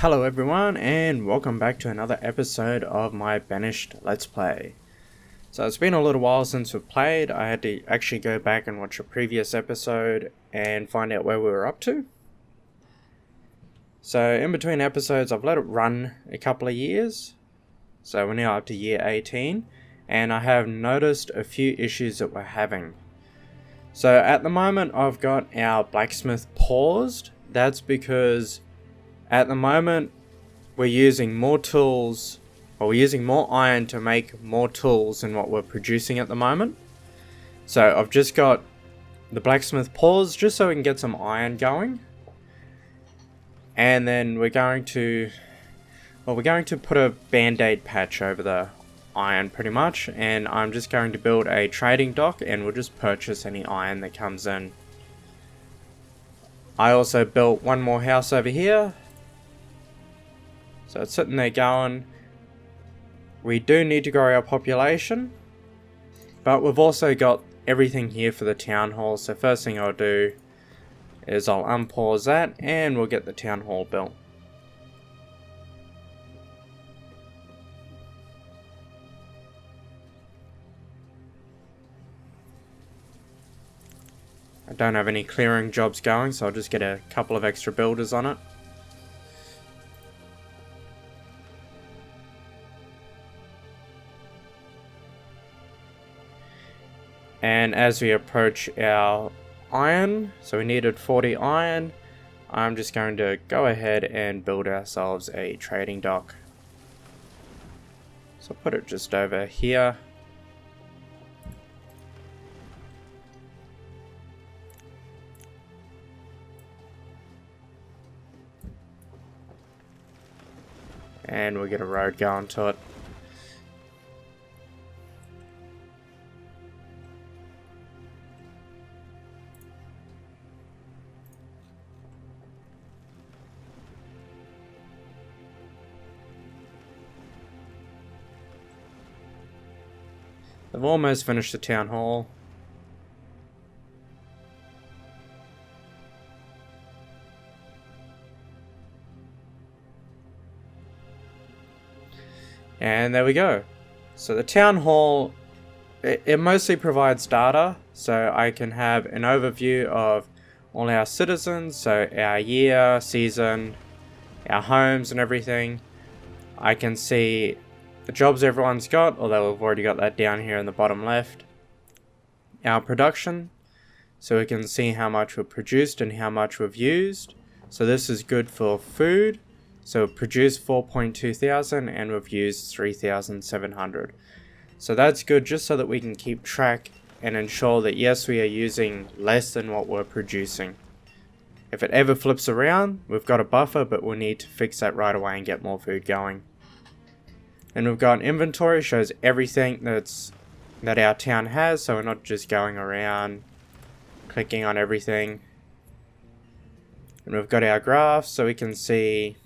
Hello everyone and welcome back to another episode of my Banished Let's Play. So it's been a little while since we've played. I had to actually go back and watch a previous episode and find out where we were up to. So in between episodes I've let it run a couple of years. So we're now up to year 18 and I have noticed a few issues that we're having. So at the moment I've got our blacksmith paused. That's because at the moment, we're using more tools, or we're using more iron to make more tools than what we're producing at the moment. So I've just got the blacksmith paused just so we can get some iron going. And then we're going to put a band-aid patch over the iron pretty much. And I'm just going to build a trading dock and we'll just purchase any iron that comes in. I also built one more house over here. So it's sitting there going, we do need to grow our population, but we've also got everything here for the town hall. So first thing I'll do is I'll unpause that and we'll get the town hall built. I don't have any clearing jobs going, so I'll just get a couple of extra builders on it. And as we approach our iron, so we needed 40 iron, I'm just going to go ahead and build ourselves a trading dock. So I'll put it just over here. And we'll get a road going to it. I've almost finished the town hall. And there we go. So the town hall, it mostly provides data, so I can have an overview of all our citizens, so our year, season, our homes and everything. I can see the jobs everyone's got, although we've already got that down here in the bottom left. Our production, so we can see how much we've produced and how much we've used. So this is good for food. So we've produced 4.2 thousand and we've used 3,700. So that's good just so that we can keep track and ensure that yes, we are using less than what we're producing. If it ever flips around, we've got a buffer, but we'll need to fix that right away and get more food going. And we've got inventory, shows everything that our town has, so we're not just going around clicking on everything. And we've got our graphs, so we can see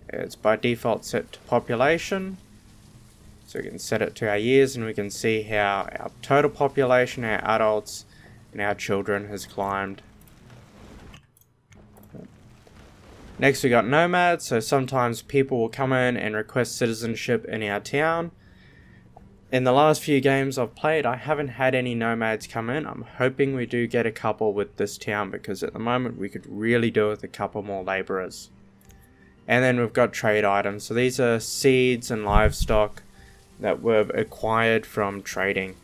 it's by default set to population. So we can set it to our years and we can see how our total population, our adults, and our children has climbed. Next we got nomads, so sometimes people will come in and request citizenship in our town. In the last few games I've played, I haven't had any nomads come in. I'm hoping we do get a couple with this town because at the moment we could really do with a couple more labourers. And then we've got trade items, so these are seeds and livestock that we've acquired from trading.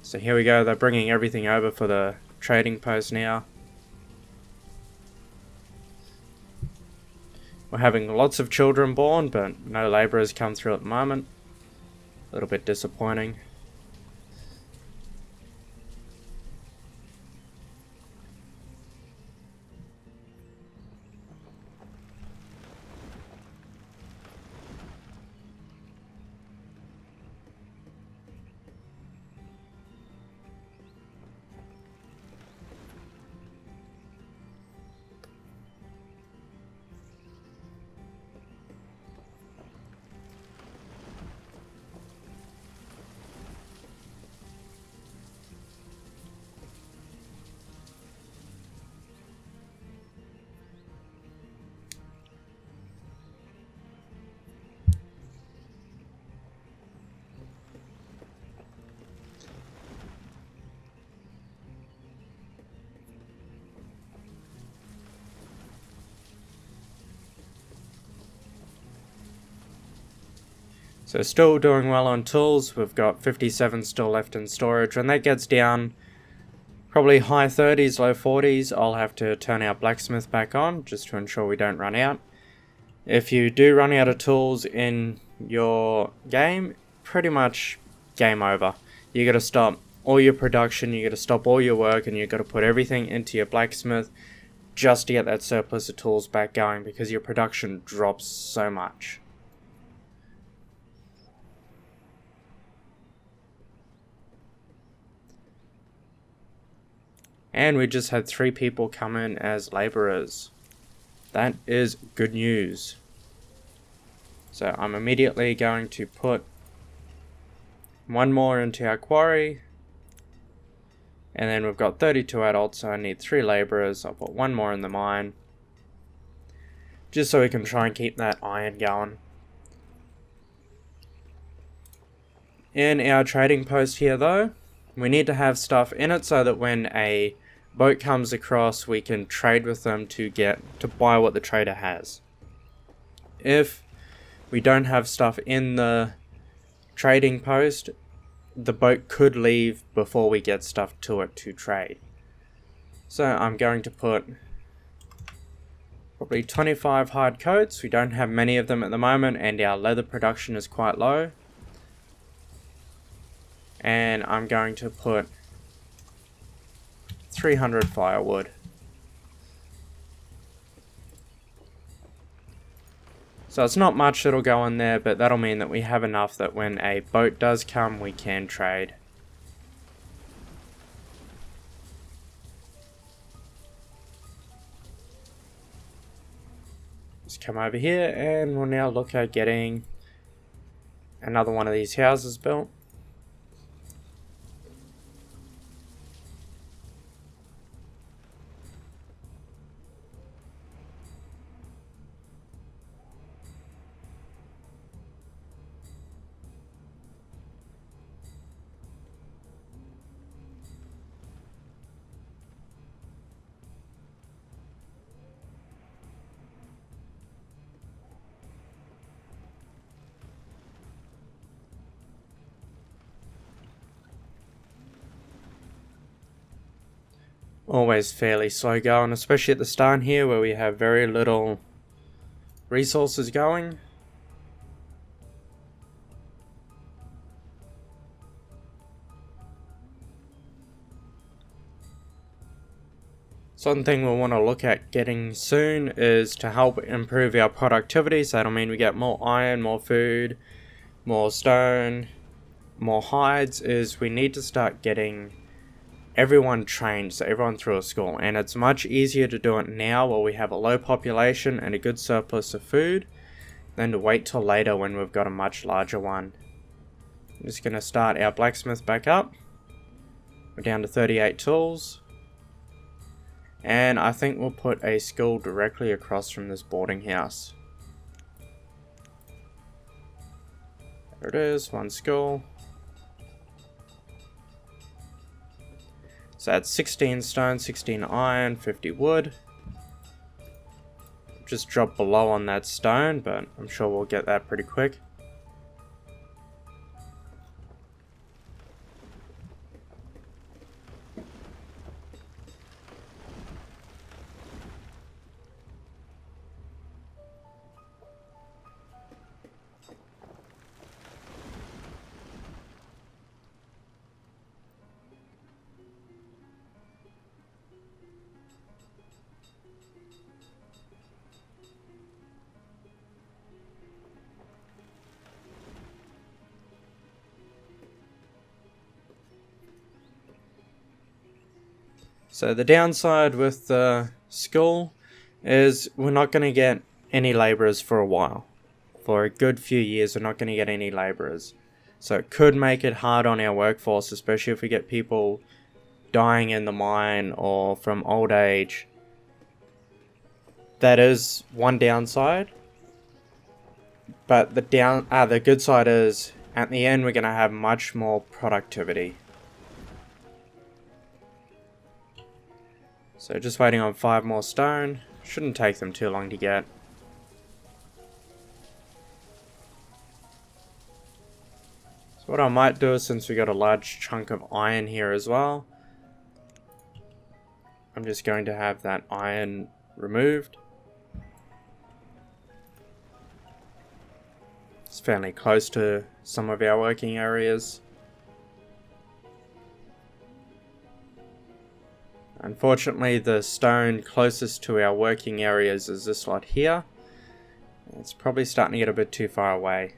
So here we go, they're bringing everything over for the trading post now. We're having lots of children born, but no labourers come through at the moment. A little bit disappointing. So still doing well on tools. We've got 57 still left in storage. When that gets down probably high 30s, low 40s, I'll have to turn our blacksmith back on just to ensure we don't run out. If you do run out of tools in your game, pretty much game over. You gotta stop all your production, you gotta stop all your work, and you gotta put everything into your blacksmith just to get that surplus of tools back going, because your production drops so much. And we just had 3 people come in as laborers. That is good news. So I'm immediately going to put 1 more into our quarry. And then we've got 32 adults, so I need 3 laborers. I'll put 1 more in the mine, just so we can try and keep that iron going. In our trading post here though, we need to have stuff in it so that when a boat comes across, we can trade with them to buy what the trader has. If we don't have stuff in the trading post, the boat could leave before we get stuff to it to trade. So I'm going to put probably 25 hard coats. We don't have many of them at the moment, and our leather production is quite low. And I'm going to put 300 firewood. So it's not much that'll go in there, but that'll mean that we have enough that when a boat does come, we can trade. Just come over here and we'll now look at getting another one of these houses built. Always fairly slow going, especially at the start here where we have very little resources going. So one thing we'll want to look at getting soon is to help improve our productivity. So that'll mean we get more iron, more food, more stone, more hides. Is we need to start getting everyone trained, so everyone through a school, and it's much easier to do it now while we have a low population and a good surplus of food than to wait till later when we've got a much larger one. I'm just going to start our blacksmith back up. We're down to 38 tools, and I think we'll put a school directly across from this boarding house. There it is, 1 school. So that's 16 stone, 16 iron, 50 wood. Just drop below on that stone, but I'm sure we'll get that pretty quick. So the downside with the school is we're not going to get any laborers for a while. For a good few years, we're not going to get any laborers. So it could make it hard on our workforce, especially if we get people dying in the mine or from old age. That is one downside. But the good side is, at the end, we're going to have much more productivity. So just waiting on 5 more stone. Shouldn't take them too long to get. What I might do is, since we got a large chunk of iron here as well, I'm just going to have that iron removed. It's fairly close to some of our working areas. Unfortunately, the stone closest to our working areas is this lot here. It's probably starting to get a bit too far away.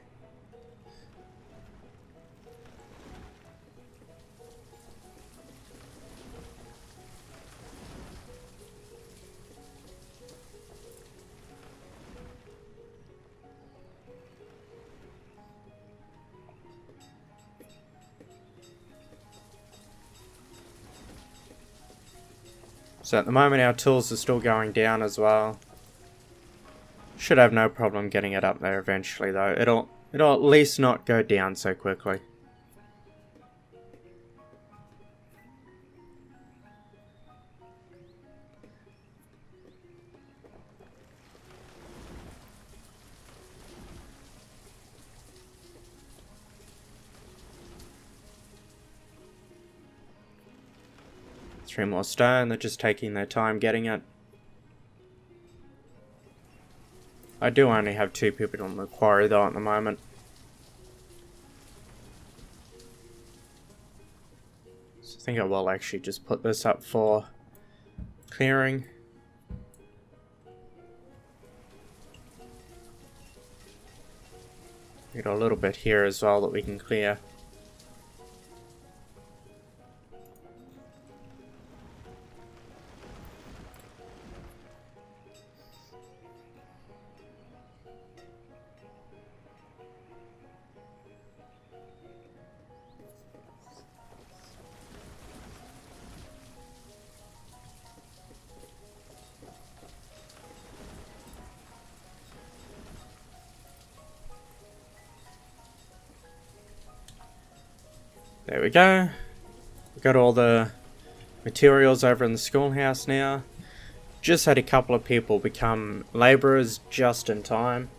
So at the moment our tools are still going down as well. Should have no problem getting it up there eventually though. It'll at least not go down so quickly. Three more stone, they're just taking their time getting it. I do only have 2 people on the quarry though at the moment. So I think I will actually just put this up for clearing. We got a little bit here as well that we can clear. There we go. We've got all the materials over in the schoolhouse now. Just had a couple of people become labourers just in time.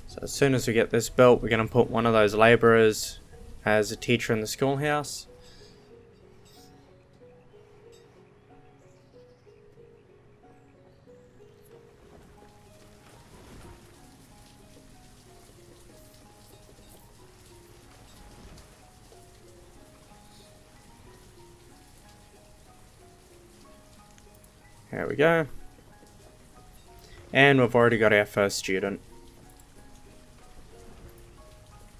So as soon as we get this built, we're going to put one of those labourers as a teacher in the schoolhouse. There we go. And we've already got our first student.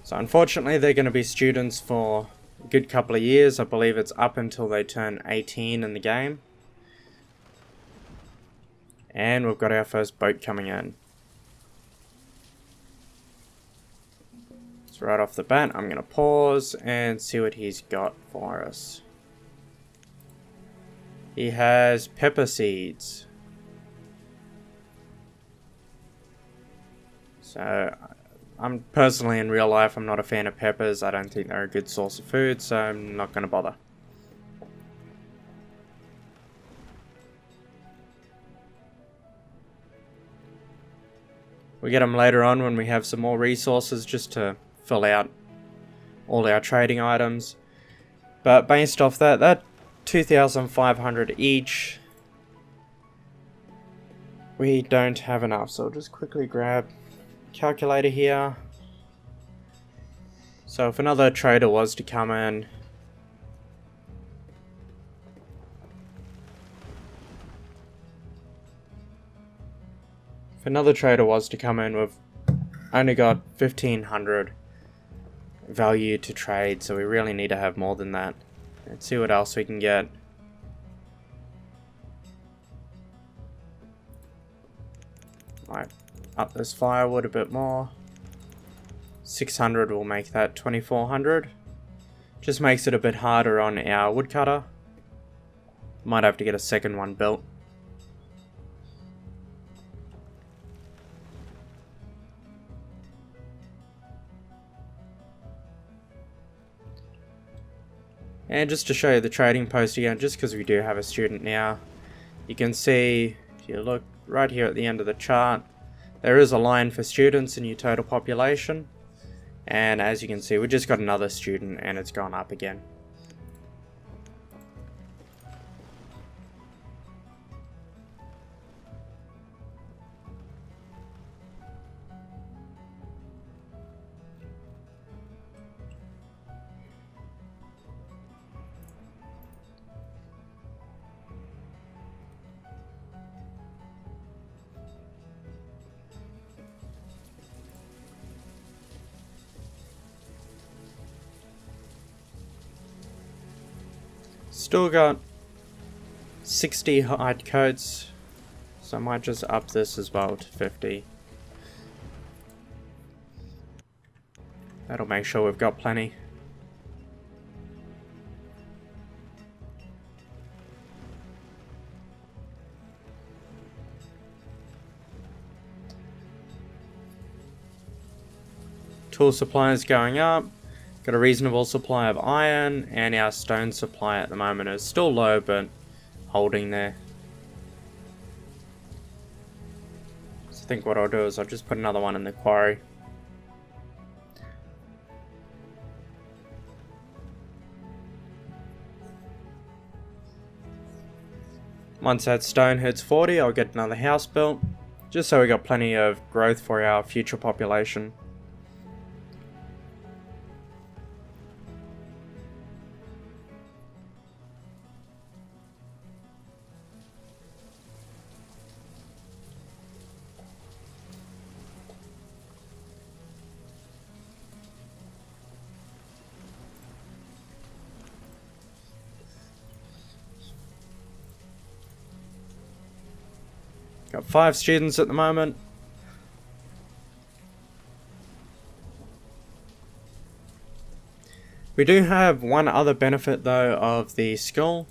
So unfortunately they're going to be students for a good couple of years. I believe it's up until they turn 18 in the game. And we've got our first boat coming in. So right off the bat, I'm going to pause and see what he's got for us. He has pepper seeds. So, I'm personally in real life, I'm not a fan of peppers. I don't think they're a good source of food, so I'm not going to bother. We get them later on when we have some more resources just to fill out all our trading items. But based off that 2,500 each, we don't have enough, so I'll just quickly grab a calculator here. So if another trader was to come in, we've only got 1,500 value to trade, so we really need to have more than that. Let's see what else we can get. Might up this firewood a bit more. 600 will make that 2,400. Just makes it a bit harder on our woodcutter. Might have to get a second one built. And just to show you the trading post again, just because we do have a student now, you can see if you look right here at the end of the chart, there is a line for students in your total population. And as you can see, we just got another student and it's gone up again. Still got 60 hide coats, so I might just up this as well to 50. That'll make sure we've got plenty. Tool supply is going up. Got a reasonable supply of iron, and our stone supply at the moment is still low, but holding there. So I think what I'll do is I'll just put another one in the quarry. Once that stone hits 40, I'll get another house built, just so we got plenty of growth for our future population. Got 5 students at the moment. We do have one other benefit though of the school.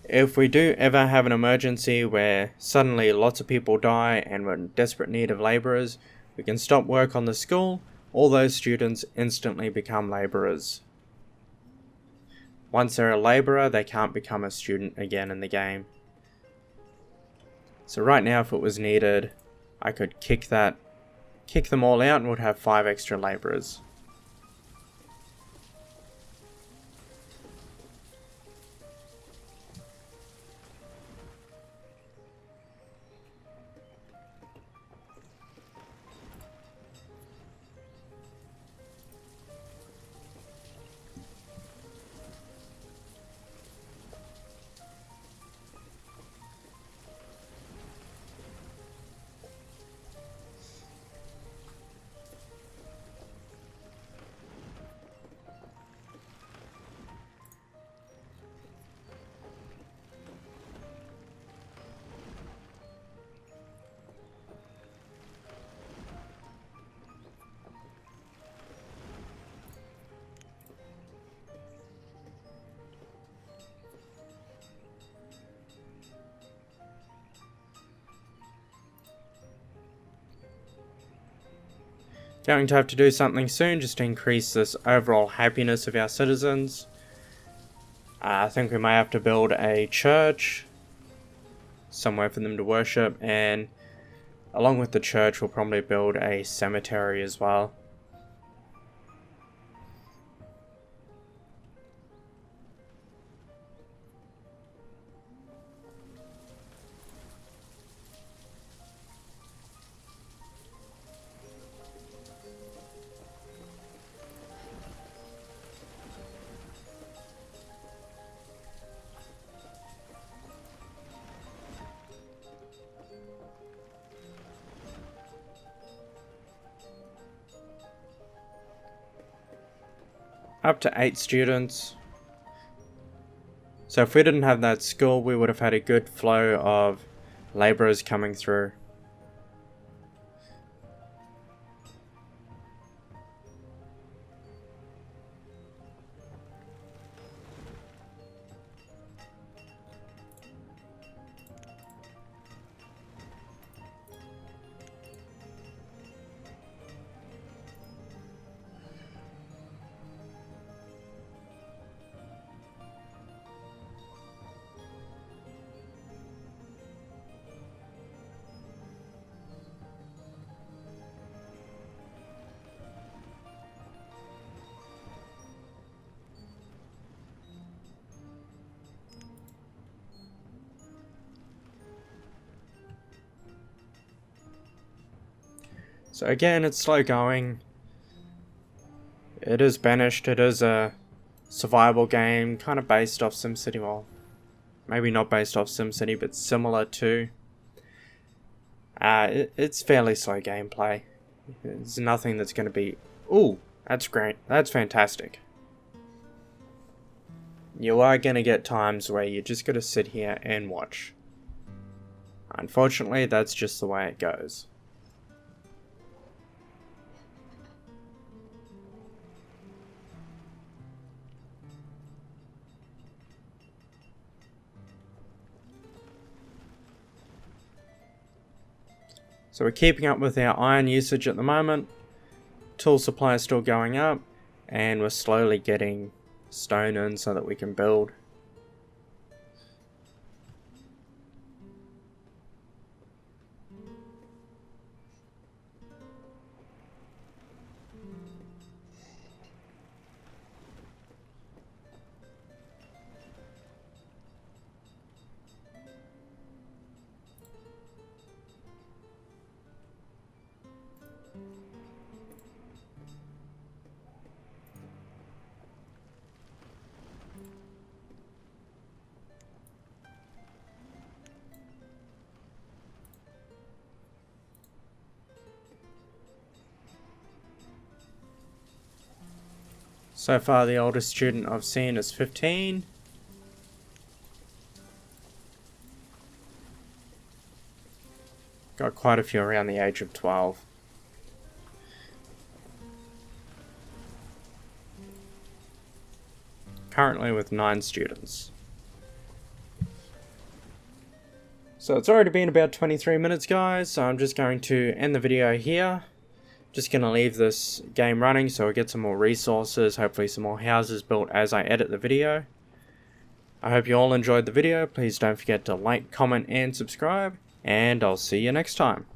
If we do ever have an emergency where suddenly lots of people die and we're in desperate need of labourers, we can stop work on the school. All those students instantly become labourers. Once they're a labourer, they can't become a student again in the game. So right now, if it was needed, I could kick them all out and would have 5 extra labourers. Going to have to do something soon just to increase this overall happiness of our citizens. I think we might have to build a church, somewhere for them to worship, and along with the church we'll probably build a cemetery as well. Up to 8 students. So if we didn't have that school, we would have had a good flow of labourers coming through. So again, it's slow going. It is Banished. It is a survival game, kind of based off SimCity. Well, maybe not based off SimCity, but similar to. It's fairly slow gameplay. There's nothing that's going to be... Ooh, that's great. That's fantastic. You are going to get times where you just got to sit here and watch. Unfortunately, that's just the way it goes. So we're keeping up with our iron usage at the moment. Tool supply is still going up, and we're slowly getting stone in so that we can build. So far, the oldest student I've seen is 15. Got quite a few around the age of 12. Currently with 9 students. So it's already been about 23 minutes, guys, so I'm just going to end the video here. Just going to leave this game running so I get some more resources, hopefully some more houses built as I edit the video. I hope you all enjoyed the video. Please don't forget to like, comment, and subscribe, and I'll see you next time.